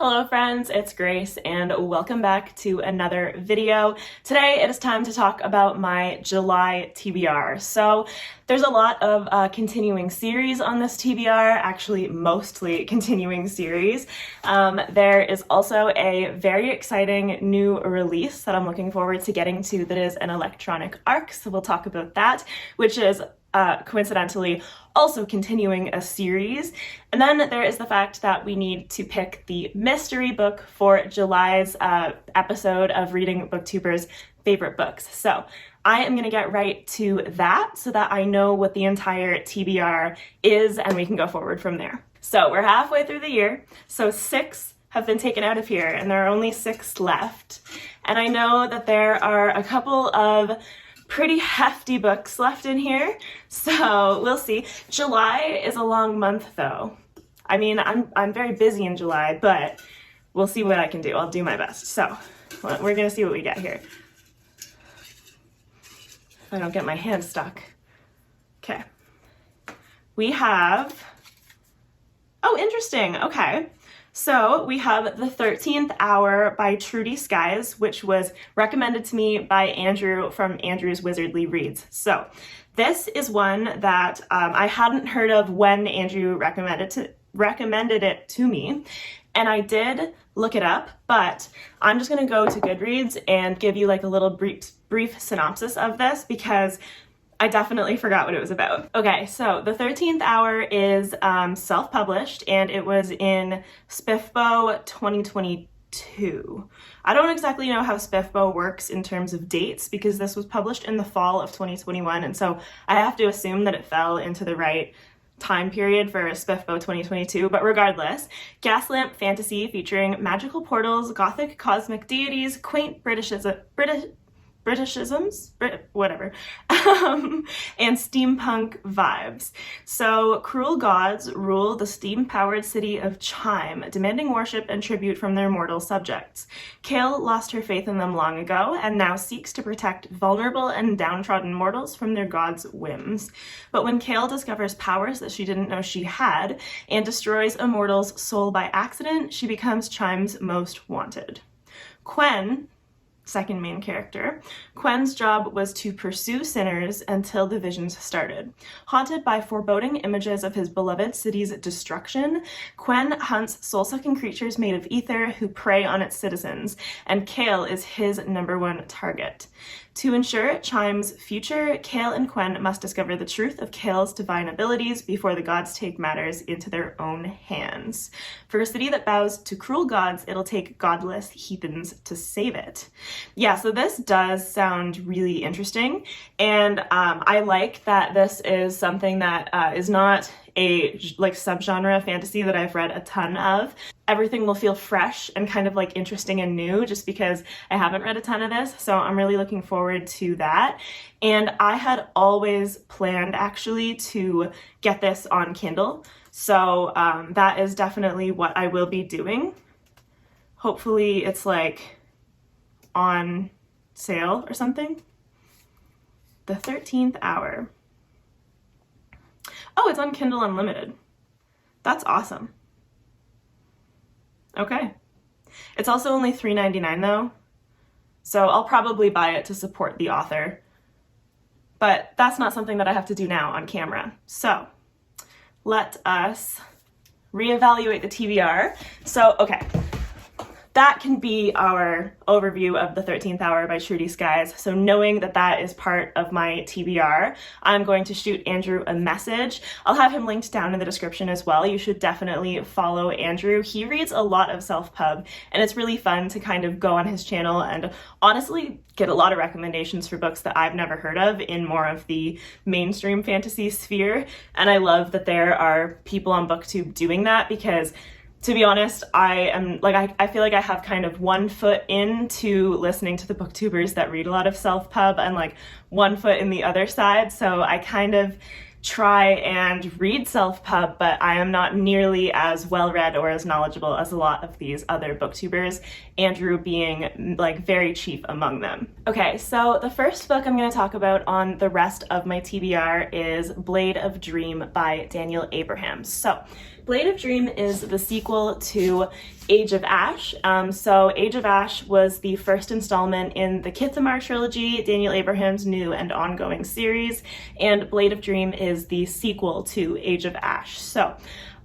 Hello friends, it's Grace and welcome back to another video. Today it is time to talk about my July TBR. So there's a lot of continuing series on this TBR, actually mostly continuing series. There is also a very exciting new release that I'm looking forward to getting to that is an electronic arc, so we'll talk about that, which is coincidentally also continuing a series. And then there is the fact that we need to pick the mystery book for July's episode of Reading BookTuber's favorite books. So I am going to get right to that so that I know what the entire TBR is and we can go forward from there. So we're halfway through the year, so 6 have been taken out of here and there are only 6 left. And I know that there are a couple of pretty hefty books left in here, so we'll see. July is a long month though. I mean, I'm very busy in July, but we'll see what I can do. I'll do my best. So we're gonna see what we get here. If I don't get my hand stuck. Okay. We have, oh, interesting, okay. So we have The 13th Hour by Trudy Skies, which was recommended to me by Andrew from Andrew's Wizardly Reads. So this is one that I hadn't heard of when Andrew recommended it to me. And I did look it up, but I'm just gonna go to Goodreads and give you like a little brief synopsis of this because I definitely forgot what it was about. Okay, so The 13th Hour is self-published and it was in SPIFBO 2022. I don't exactly know how SPIFBO works in terms of dates because this was published in the fall of 2021, and so I have to assume that it fell into the right time period for SPIFBO 2022, but regardless, gaslamp fantasy featuring magical portals, gothic cosmic deities, quaint Britishisms, and steampunk vibes. So cruel gods rule the steam-powered city of Chime, demanding worship and tribute from their mortal subjects. Kale lost her faith in them long ago and now seeks to protect vulnerable and downtrodden mortals from their gods' whims. But when Kale discovers powers that she didn't know she had and destroys a mortal's soul by accident, she becomes Chime's most wanted. Quen, second main character, Quen's job was to pursue sinners until the visions started. Haunted by foreboding images of his beloved city's destruction, Quen hunts soul-sucking creatures made of ether who prey on its citizens, and Kale is his #1 target. To ensure Chime's future, Kale and Quen must discover the truth of Kale's divine abilities before the gods take matters into their own hands. For a city that bows to cruel gods, it'll take godless heathens to save it. Yeah, so this does sound really interesting, and I like that this is something that is not a like subgenre fantasy that I've read a ton of. Everything will feel fresh and kind of like interesting and new just because I haven't read a ton of this, so I'm really looking forward to that. And I had always planned actually to get this on Kindle, so that is definitely what I will be doing. Hopefully it's like on sale or something. The 13th Hour. Oh, it's on Kindle Unlimited. That's awesome. Okay. It's also only $3.99 though, so I'll probably buy it to support the author. But that's not something that I have to do now on camera. So let us reevaluate the TBR. So, okay. That can be our overview of The 13th Hour by Trudy Skies. So knowing that that is part of my TBR, I'm going to shoot Andrew a message. I'll have him linked down in the description as well. You should definitely follow Andrew. He reads a lot of self-pub, and it's really fun to kind of go on his channel and honestly get a lot of recommendations for books that I've never heard of in more of the mainstream fantasy sphere. And I love that there are people on BookTube doing that because, to be honest, I feel like I have kind of one foot into listening to the booktubers that read a lot of self-pub and like one foot in the other side. So I kind of try and read self-pub, but I am not nearly as well-read or as knowledgeable as a lot of these other booktubers, Andrew being like very chief among them. Okay, so the first book I'm going to talk about on the rest of my TBR is Blade of Dream by Daniel Abrahams. So Blade of Dream is the sequel to Age of Ash. So Age of Ash was the first installment in the Kithamar trilogy, Daniel Abraham's new and ongoing series, and Blade of Dream is the sequel to Age of Ash. So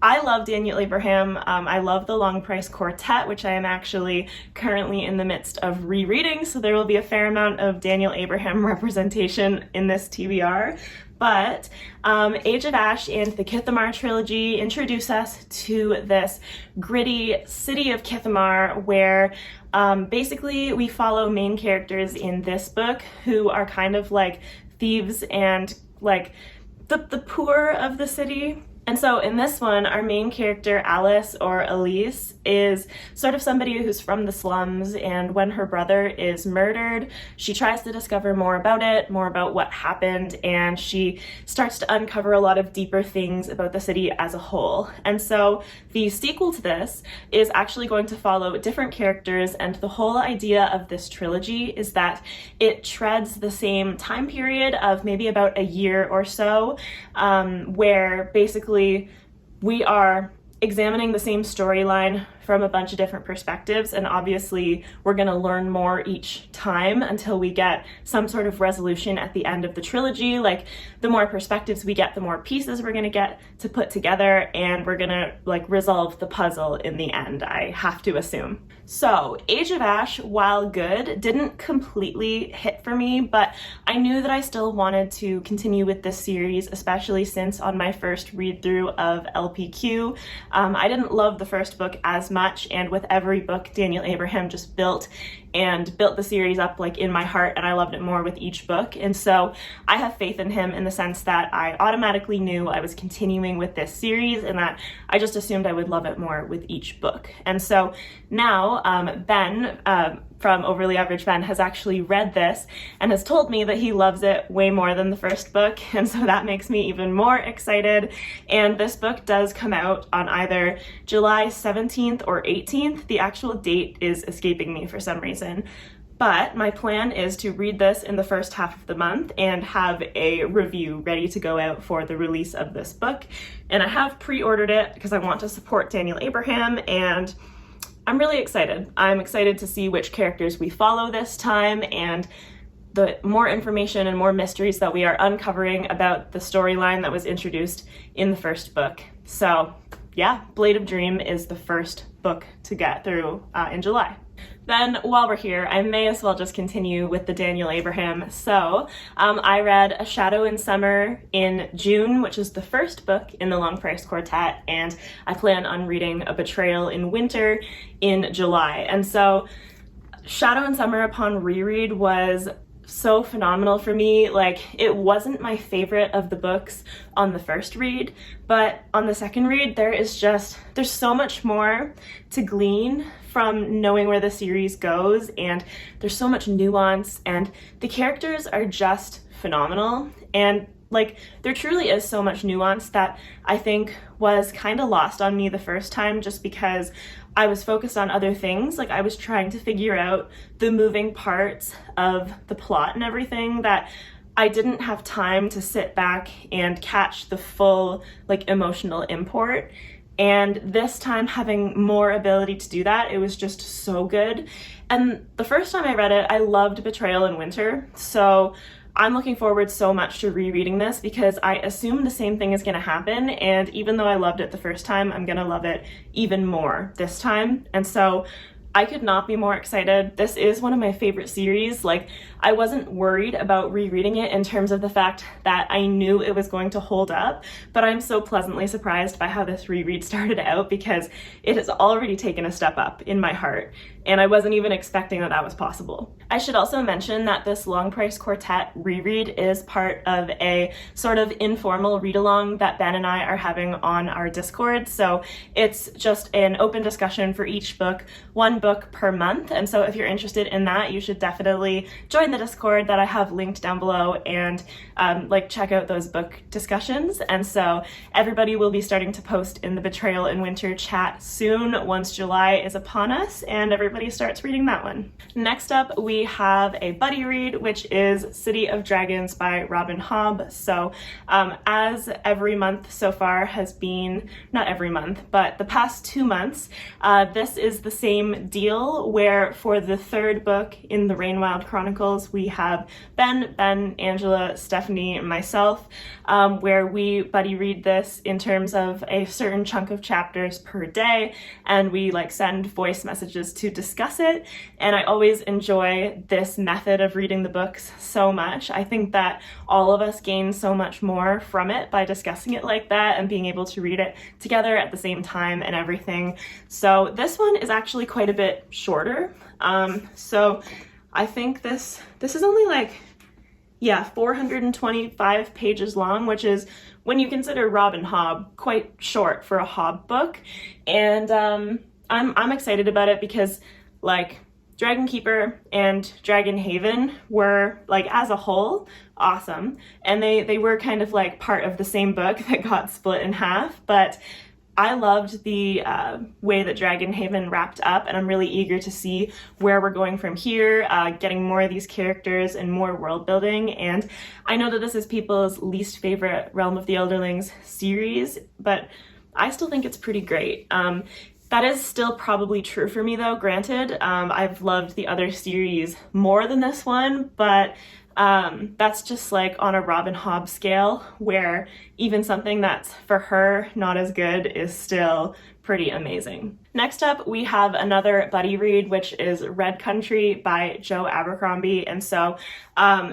I love Daniel Abraham. I love the Long Price Quartet, which I am actually currently in the midst of rereading, so there will be a fair amount of Daniel Abraham representation in this TBR. But Age of Ash and the Kithamar trilogy introduce us to this gritty city of Kithamar where basically we follow main characters in this book who are kind of like thieves and like the poor of the city. And so in this one, our main character, Alice, or Elise, is sort of somebody who's from the slums, and when her brother is murdered, she tries to discover more about it, more about what happened, and she starts to uncover a lot of deeper things about the city as a whole. And so the sequel to this is actually going to follow different characters, and the whole idea of this trilogy is that it treads the same time period of maybe about a year or so, where basically we are examining the same storyline from a bunch of different perspectives, and obviously we're going to learn more each time until we get some sort of resolution at the end of the trilogy. Like, the more perspectives we get, the more pieces we're going to get to put together, and we're going to like resolve the puzzle in the end, I have to assume. So Age of Ash, while good, didn't completely hit for me, but I knew that I still wanted to continue with this series, especially since on my first read through of LPQ, I didn't love the first book as much, and with every book Daniel Abraham just built the series up like in my heart, and I loved it more with each book. And so I have faith in him in the sense that I automatically knew I was continuing with this series, and that I just assumed I would love it more with each book. And so now Ben from Overly Average Ben has actually read this and has told me that he loves it way more than the first book, and so that makes me even more excited. And this book does come out on either July 17th or 18th. The actual date is escaping me for some reason. But my plan is to read this in the first half of the month and have a review ready to go out for the release of this book. And I have pre-ordered it because I want to support Daniel Abraham, and I'm really excited. I'm excited to see which characters we follow this time, and the more information and more mysteries that we are uncovering about the storyline that was introduced in the first book. So yeah, Blade of Dream is the first book to get through in July. Then while we're here, I may as well just continue with the Daniel Abraham. So I read A Shadow in Summer in June, which is the first book in the Long Price Quartet, and I plan on reading A Betrayal in Winter in July. And so Shadow in Summer upon reread was so phenomenal for me. Like, it wasn't my favorite of the books on the first read, but on the second read there's so much more to glean from knowing where the series goes, and there's so much nuance, and the characters are just phenomenal. And like, there truly is so much nuance that I think was kind of lost on me the first time, just because I was focused on other things. Like, I was trying to figure out the moving parts of the plot and everything, that I didn't have time to sit back and catch the full like emotional import. And this time, having more ability to do that, it was just so good. And the first time I read it, I loved Betrayal in Winter, so I'm looking forward so much to rereading this because I assume the same thing is going to happen, and even though I loved it the first time, I'm going to love it even more this time. And so I could not be more excited. This is one of my favorite series. Like, I wasn't worried about rereading it in terms of the fact that I knew it was going to hold up, but I'm so pleasantly surprised by how this reread started out, because it has already taken a step up in my heart, and I wasn't even expecting that that was possible. I should also mention that this Long Price Quartet reread is part of a sort of informal read-along that Ben and I are having on our Discord. So it's just an open discussion for each book, one book per month. And so if you're interested in that, you should definitely join the Discord that I have linked down below and check out those book discussions. And so everybody will be starting to post in the Betrayal in Winter chat soon, once July is upon us, and everybody everybody starts reading that one. Next up, we have a buddy read, which is City of Dragons by Robin Hobb. So as every month so far has been, not every month, but the past 2 months, this is the same deal where for the third book in the Rainwild Chronicles, we have Ben, Angela, Stephanie, and myself, where we buddy read this in terms of a certain chunk of chapters per day, and we like send voice messages to discuss it. And I always enjoy this method of reading the books so much. I think that all of us gain so much more from it by discussing it like that and being able to read it together at the same time and everything. So this one is actually quite a bit shorter. So I think this is only like, 425 pages long, which is, when you consider Robin Hobb, quite short for a Hobb book. And I'm excited about it because like Dragon Keeper and Dragon Haven were like as a whole awesome, and they were kind of like part of the same book that got split in half, but I loved the way that Dragon Haven wrapped up, and I'm really eager to see where we're going from here, getting more of these characters and more world building. And I know that this is people's least favorite Realm of the Elderlings series, but I still think it's pretty great. That is still probably true for me though, granted. I've loved the other series more than this one, but that's just like on a Robin Hobb scale, where even something that's for her not as good is still pretty amazing. Next up, we have another buddy read, which is Red Country by Joe Abercrombie. And so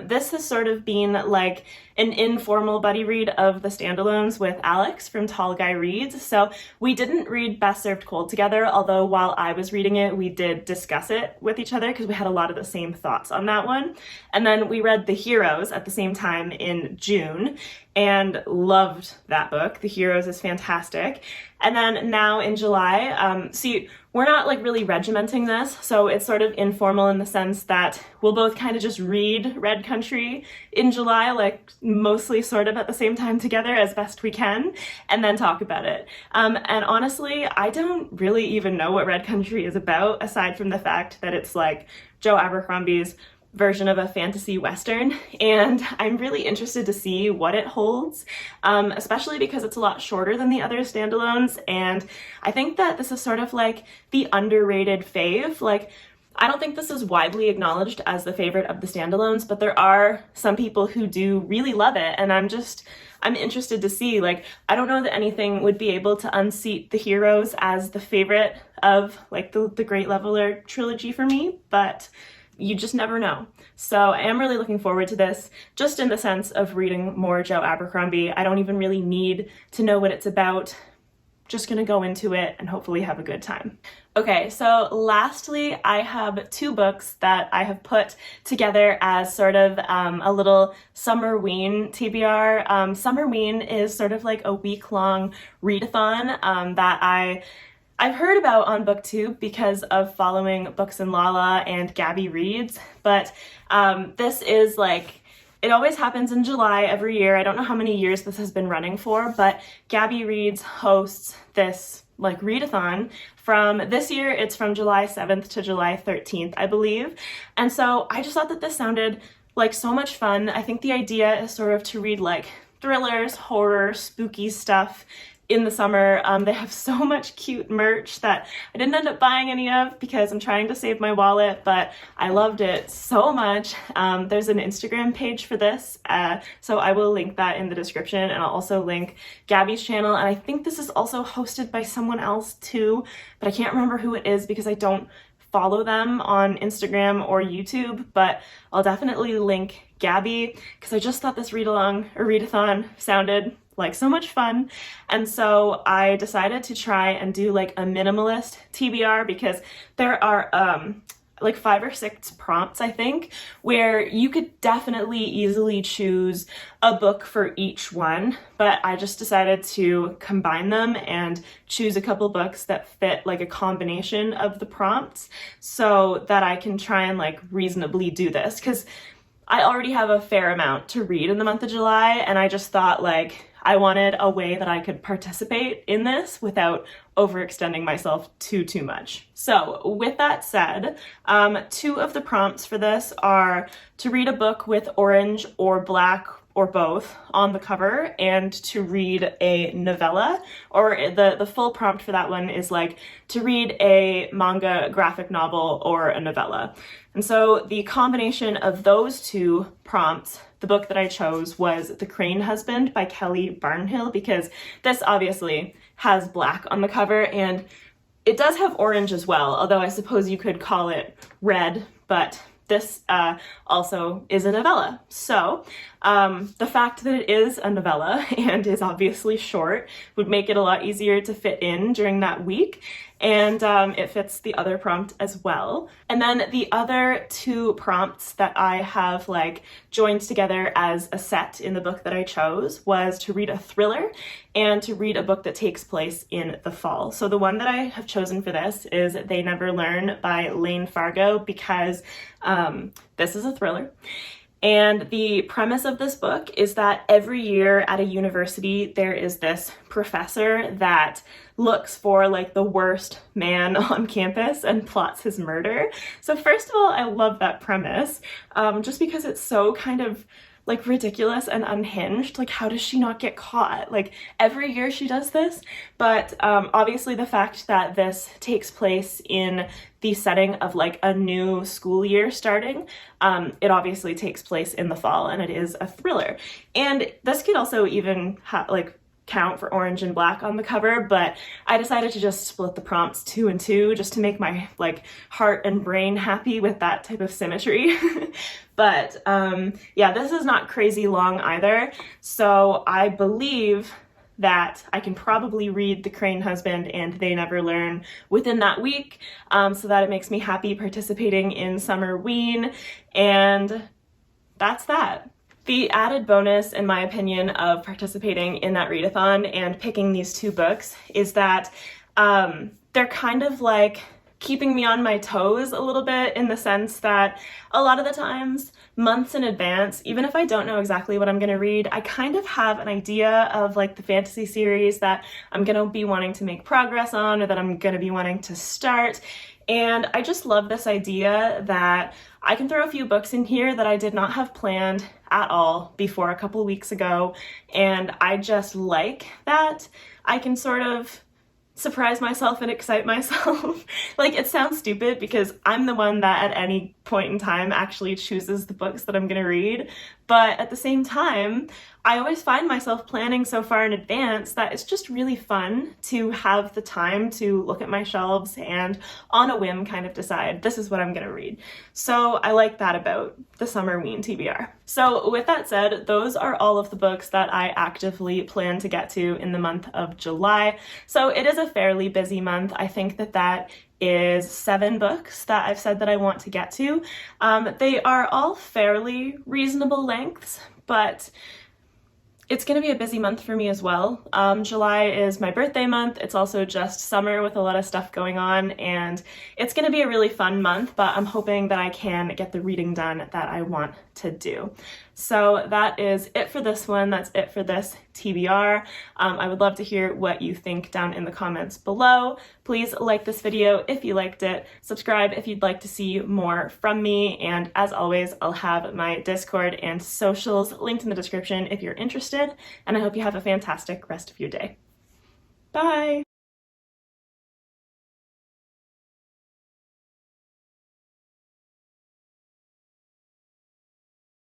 this has sort of been like an informal buddy read of the standalones with Alex from Tall Guy Reads. So we didn't read Best Served Cold together, although while I was reading it, we did discuss it with each other because we had a lot of the same thoughts on that one. And then we read The Heroes at the same time in June and loved that book. The Heroes is fantastic. And then now in July, see, we're not like really regimenting this, so it's sort of informal in the sense that we'll both kind of just read Red Country in July, like mostly sort of at the same time together as best we can, and then talk about it. And honestly, I don't really even know what Red Country is about, aside from the fact that it's like Joe Abercrombie's version of a fantasy western, and I'm really interested to see what it holds, especially because it's a lot shorter than the other standalones, and I think that this is sort of like the underrated fave. Like, I don't think this is widely acknowledged as the favorite of the standalones, but there are some people who do really love it, and I'm interested to see. Like, I don't know that anything would be able to unseat The Heroes as the favorite of like the Great Leveler trilogy for me, but you just never know. So I am really looking forward to this, just in the sense of reading more Joe Abercrombie. I don't even really need to know what it's about. Just gonna go into it and hopefully have a good time. Okay, so lastly, I have 2 books that I have put together as sort of a little summerween TBR. Summerween is sort of like a week-long readathon that I've heard about on BookTube because of following Books and Lala and Gabby Reads, but this is like, it always happens in July every year. I don't know how many years this has been running for, but Gabby Reads hosts this like readathon from this year. It's from July 7th to July 13th, I believe. And so I just thought that this sounded like so much fun. I think the idea is sort of to read like thrillers, horror, spooky stuff in the summer. They have so much cute merch that I didn't end up buying any of because I'm trying to save my wallet, but I loved it so much. There's an Instagram page for this, so I will link that in the description, and I'll also link Gabby's channel, and I think this is also hosted by someone else too, but I can't remember who it is because I don't follow them on Instagram or YouTube, but I'll definitely link Gabby because I just thought this readathon sounded like so much fun. And so I decided to try and do like a minimalist TBR because there are like 5 or 6 prompts, I think, where you could definitely easily choose a book for each one, but I just decided to combine them and choose a couple books that fit like a combination of the prompts so that I can try and like reasonably do this, because I already have a fair amount to read in the month of July, and I just thought like I wanted a way that I could participate in this without overextending myself too much. So with that said, two of the prompts for this are to read a book with orange or black or both on the cover, and to read a novella, or the full prompt for that one is like to read a manga, graphic novel, or a novella. And so the combination of those two prompts, the book that I chose was The Crane Husband by Kelly Barnhill, because this obviously has black on the cover, and it does have orange as well, although I suppose you could call it red, but this also is a novella. So the fact that it is a novella and is obviously short would make it a lot easier to fit in during that week. And it fits the other prompt as well. And then the other two prompts that I have like joined together as a set in the book that I chose was to read a thriller and to read a book that takes place in the fall. So the one that I have chosen for this is They Never Learn by Lane Fargo, because this is a thriller. And the premise of this book is that every year at a university, there is this professor that looks for like the worst man on campus and plots his murder. So first of all, I love that premise, just because it's so kind of like ridiculous and unhinged. Like, how does she not get caught? Like, every year she does this. But obviously the fact that this takes place in the setting of like a new school year starting, it obviously takes place in the fall, and it is a thriller. And this could also even count for orange and black on the cover, but I decided to just split the prompts 2 and 2 just to make my like heart and brain happy with that type of symmetry. But yeah, this is not crazy long either, so I believe that I can probably read The Crane Husband and They Never Learn within that week, so that it makes me happy participating in summerween, and that's that. The added bonus, in my opinion, of participating in that readathon and picking these two books is that they're kind of like keeping me on my toes a little bit, in the sense that a lot of the times, months in advance, even if I don't know exactly what I'm going to read, I kind of have an idea of like the fantasy series that I'm going to be wanting to make progress on, or that I'm going to be wanting to start. And I just love this idea that I can throw a few books in here that I did not have planned at all before a couple weeks ago, and I just like that I can sort of surprise myself and excite myself. Like, it sounds stupid because I'm the one that at any point in time actually chooses the books that I'm gonna read, but at the same time, I always find myself planning so far in advance that it's just really fun to have the time to look at my shelves and on a whim kind of decide this is what I'm gonna read. So I like that about the summerween TBR. So with that said, those are all of the books that I actively plan to get to in the month of July. So it is a fairly busy month. I think that is 7 books that I've said that I want to get to. They are all fairly reasonable lengths, but it's going to be a busy month for me as well. July is my birthday month. It's also just summer with a lot of stuff going on, and it's going to be a really fun month, but I'm hoping that I can get the reading done that I want to do. So that is it for this one. That's it for this TBR. I would love to hear what you think down in the comments below. Please like this video if you liked it, subscribe if you'd like to see more from me, and as always, I'll have my Discord and socials linked in the description if you're interested, and I hope you have a fantastic rest of your day. Bye!